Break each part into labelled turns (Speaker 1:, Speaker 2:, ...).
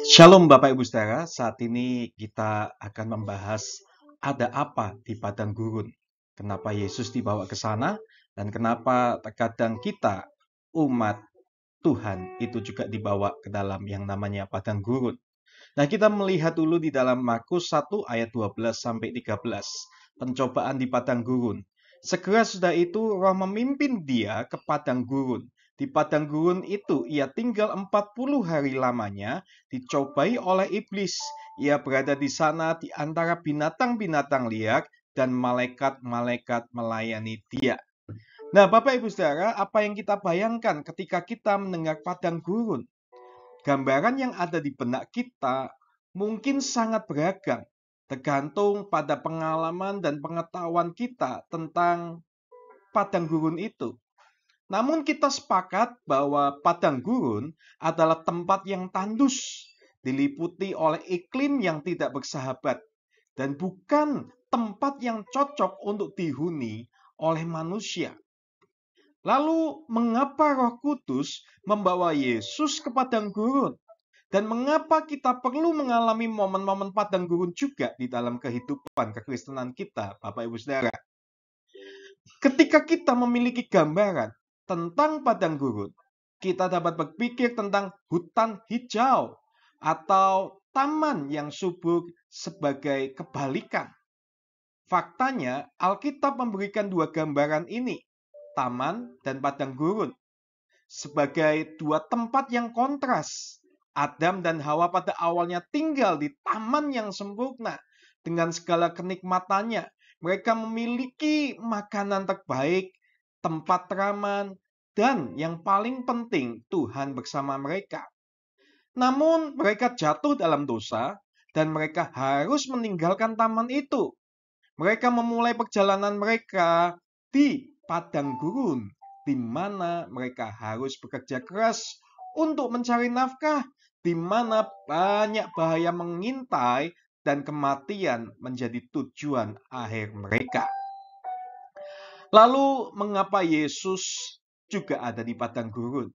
Speaker 1: Shalom Bapak Ibu Saudara, saat ini kita akan membahas ada apa di padang gurun. Kenapa Yesus dibawa ke sana dan kenapa terkadang kita umat Tuhan itu juga dibawa ke dalam yang namanya padang gurun. Nah, kita melihat dulu di dalam Markus 1 ayat 12 sampai 13, pencobaan di padang gurun. Segera sudah itu Roh memimpin dia ke padang gurun. Di padang gurun itu ia tinggal 40 hari lamanya, dicobai oleh iblis. Ia berada di sana di antara binatang-binatang liar dan malaikat-malaikat melayani dia. Nah, Bapak Ibu Saudara, apa yang kita bayangkan ketika kita mendengar padang gurun? Gambaran yang ada di benak kita mungkin sangat beragam, tergantung pada pengalaman dan pengetahuan kita tentang padang gurun itu. Namun kita sepakat bahwa padang gurun adalah tempat yang tandus, diliputi oleh iklim yang tidak bersahabat, dan bukan tempat yang cocok untuk dihuni oleh manusia. Lalu, mengapa Roh Kudus membawa Yesus ke padang gurun? Dan mengapa kita perlu mengalami momen-momen padang gurun juga di dalam kehidupan kekristenan kita, Bapak Ibu Saudara? Ketika kita memiliki gambaran tentang padang gurun, kita dapat berpikir tentang hutan hijau atau taman yang subur sebagai kebalikan. Faktanya, Alkitab memberikan dua gambaran ini, taman dan padang gurun, sebagai dua tempat yang kontras. Adam dan Hawa pada awalnya tinggal di taman yang sempurna dengan segala kenikmatannya. Mereka memiliki makanan terbaik, tempat teraman, dan yang paling penting, Tuhan bersama mereka. Namun mereka jatuh dalam dosa dan mereka harus meninggalkan taman itu. Mereka memulai perjalanan mereka di padang gurun, di mana mereka harus bekerja keras untuk mencari nafkah, di mana banyak bahaya mengintai dan kematian menjadi tujuan akhir mereka. Lalu, mengapa Yesus juga ada di padang gurun?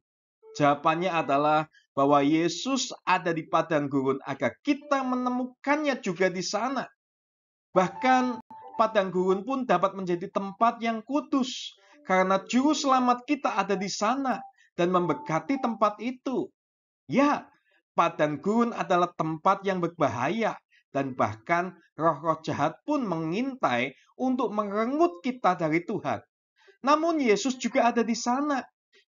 Speaker 1: Jawabannya adalah bahwa Yesus ada di padang gurun agar kita menemukannya juga di sana. Bahkan padang gurun pun dapat menjadi tempat yang kudus karena juru selamat kita ada di sana dan memberkati tempat itu. Ya, padang gurun adalah tempat yang berbahaya dan bahkan roh-roh jahat pun mengintai untuk merenggut kita dari Tuhan. Namun Yesus juga ada di sana.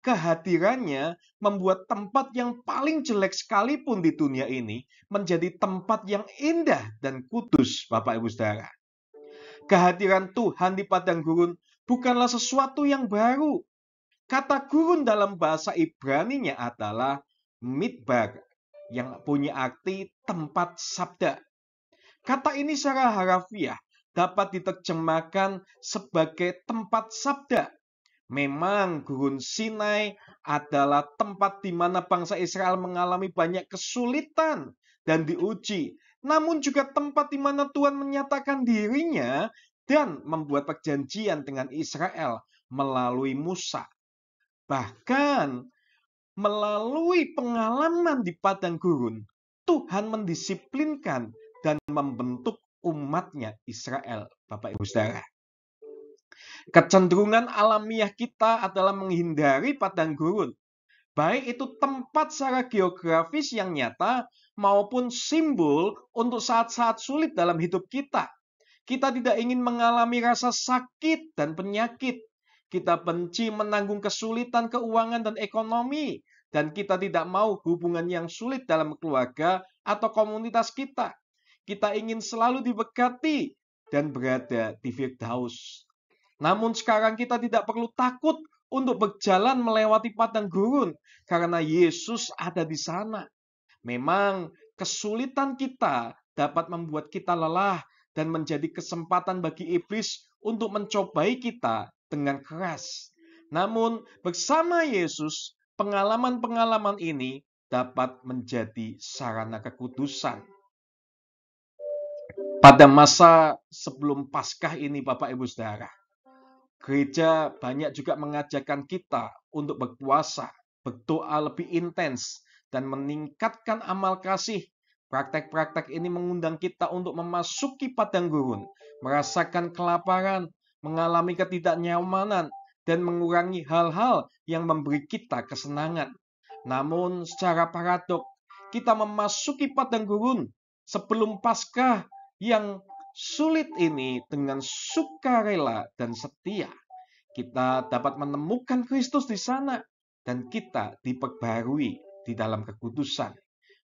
Speaker 1: Kehadirannya membuat tempat yang paling jelek sekalipun di dunia ini menjadi tempat yang indah dan kudus, Bapak Ibu Saudara. Kehadiran Tuhan di padang gurun bukanlah sesuatu yang baru. Kata gurun dalam bahasa Ibrani-nya adalah midbar, yang punya arti tempat sabda. Kata ini secara harafiah dapat diterjemahkan sebagai tempat sabda. Memang gurun Sinai adalah tempat di mana bangsa Israel mengalami banyak kesulitan dan diuji. Namun juga tempat di mana Tuhan menyatakan dirinya dan membuat perjanjian dengan Israel melalui Musa. Bahkan melalui pengalaman di padang gurun, Tuhan mendisiplinkan dan membentuk umatnya Israel, Bapak Ibu Saudara. Kecenderungan alamiah kita adalah menghindari padang gurun, baik itu tempat secara geografis yang nyata maupun simbol untuk saat-saat sulit dalam hidup kita. Kita tidak ingin mengalami rasa sakit dan penyakit. Kita benci menanggung kesulitan keuangan dan ekonomi, dan kita tidak mau hubungan yang sulit dalam keluarga atau komunitas kita. Kita ingin selalu diberkati dan berada di Firdaus. Namun sekarang kita tidak perlu takut untuk berjalan melewati padang gurun karena Yesus ada di sana. Memang kesulitan kita dapat membuat kita lelah dan menjadi kesempatan bagi iblis untuk mencobai kita dengan keras. Namun bersama Yesus, pengalaman-pengalaman ini dapat menjadi sarana kekudusan. Pada masa sebelum Paskah ini, Bapak Ibu Saudara, gereja banyak juga mengajarkan kita untuk berpuasa, berdoa lebih intens, dan meningkatkan amal kasih. Praktek-praktek ini mengundang kita untuk memasuki padang gurun, merasakan kelaparan, mengalami ketidaknyamanan, dan mengurangi hal-hal yang memberi kita kesenangan. Namun secara paradok, kita memasuki padang gurun sebelum Paskah yang sulit ini dengan sukarela dan setia. Kita dapat menemukan Kristus di sana dan kita diperbarui di dalam kekudusan.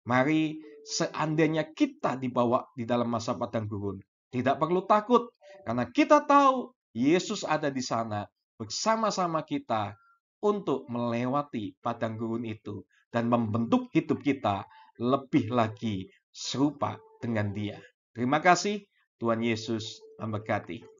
Speaker 1: Mari seandainya kita dibawa di dalam masa padang gurun, tidak perlu takut karena kita tahu Yesus ada di sana bersama-sama kita untuk melewati padang gurun itu dan membentuk hidup kita lebih lagi serupa dengan Dia. Terima kasih, Tuhan Yesus memberkati.